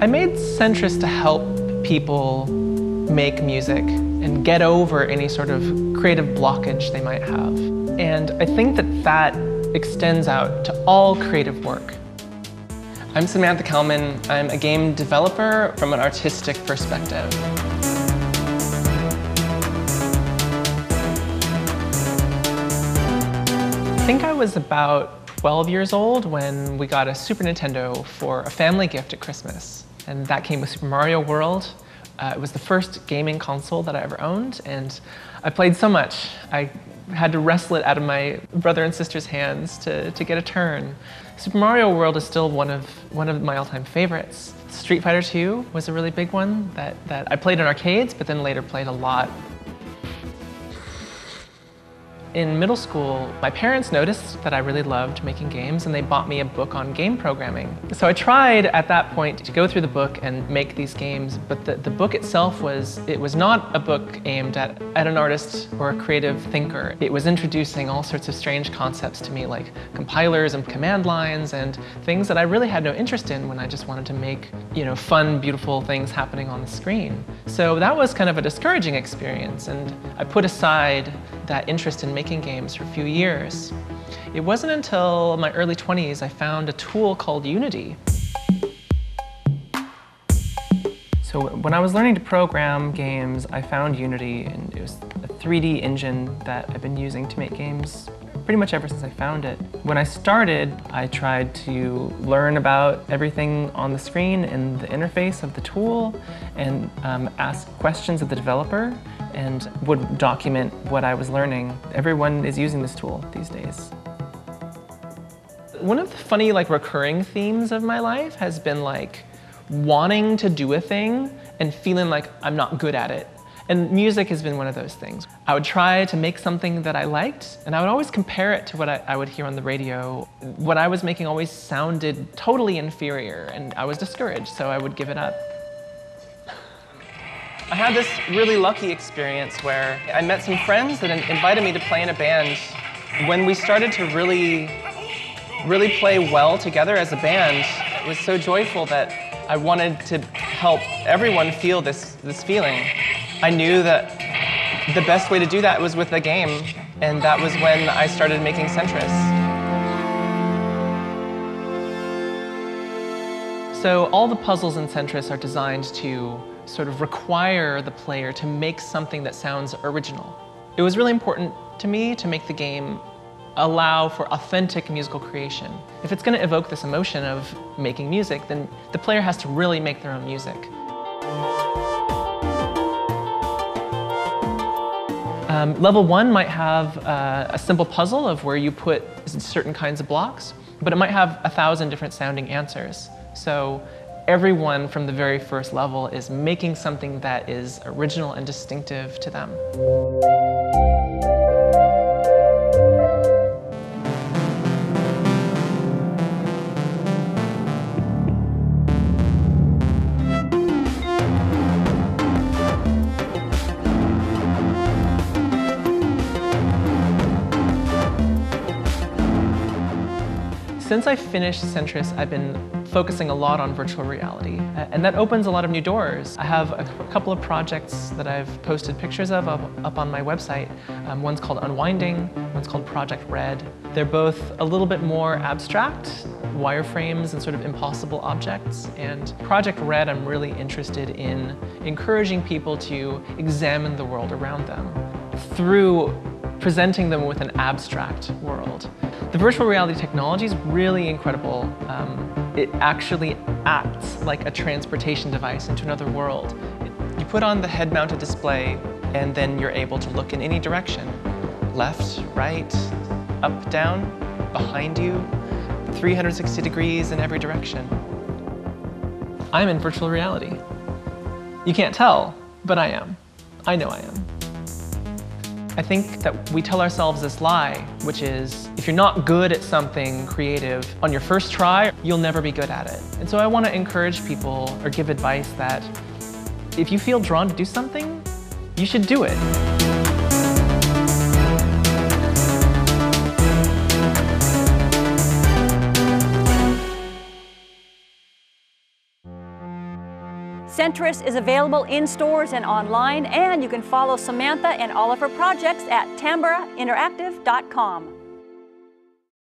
I made Sentris to help people make music and get over any sort of creative blockage they might have. And I think that that extends out to all creative work. I'm Samantha Kalman. I'm a game developer from an artistic perspective. I think I was about 12 years old when we got a Super Nintendo for a family gift at Christmas. And that came with Super Mario World. It was the first gaming console that I ever owned, and I played so much. I had to wrestle it out of my brother and sister's hands to get a turn. Super Mario World is still one of my all-time favorites. Street Fighter 2 was a really big one that I played in arcades, but then later played a lot. In middle school, my parents noticed that I really loved making games, and they bought me a book on game programming. So I tried at that point to go through the book and make these games, but the book itself was not a book aimed at an artist or a creative thinker. It was introducing all sorts of strange concepts to me, like compilers and command lines and things that I really had no interest in when I just wanted to make, fun, beautiful things happening on the screen. So that was kind of a discouraging experience, and I put aside that interest in making games for a few years. It wasn't until my early 20s I found a tool called Unity. So when I was learning to program games, I found Unity, and it was a 3D engine that I've been using to make games pretty much ever since I found it. When I started, I tried to learn about everything on the screen and the interface of the tool, and ask questions of the developer, and would document what I was learning. Everyone is using this tool these days. One of the funny, recurring themes of my life has been wanting to do a thing and feeling like I'm not good at it. And music has been one of those things. I would try to make something that I liked, and I would always compare it to what I would hear on the radio. What I was making always sounded totally inferior, and I was discouraged, so I would give it up. I had this really lucky experience where I met some friends that invited me to play in a band. When we started to really play well together as a band, it was so joyful that I wanted to help everyone feel this feeling. I knew that the best way to do that was with a game, and that was when I started making Sentris. So all the puzzles in Sentris are designed to sort of require the player to make something that sounds original. It was really important to me to make the game allow for authentic musical creation. If it's going to evoke this emotion of making music, then the player has to really make their own music. Level 1 might have a simple puzzle of where you put certain kinds of blocks, but it might have 1,000 different sounding answers. So everyone from the very first level is making something that is original and distinctive to them. Since I finished Sentris, I've been focusing a lot on virtual reality, and that opens a lot of new doors. I have a couple of projects that I've posted pictures of up on my website. One's called Unwinding, one's called Project Red. They're both a little bit more abstract, wireframes and sort of impossible objects. And Project Red, I'm really interested in encouraging people to examine the world around them through presenting them with an abstract world. The virtual reality technology is really incredible. It actually acts like a transportation device into another world. You put on the head-mounted display, and then you're able to look in any direction. Left, right, up, down, behind you, 360 degrees in every direction. I'm in virtual reality. You can't tell, but I am. I know I am. I think that we tell ourselves this lie, which is, if you're not good at something creative on your first try, you'll never be good at it. And so I want to encourage people or give advice that if you feel drawn to do something, you should do it. Sentris is available in stores and online, and you can follow Samantha and all of her projects at tamburainteractive.com.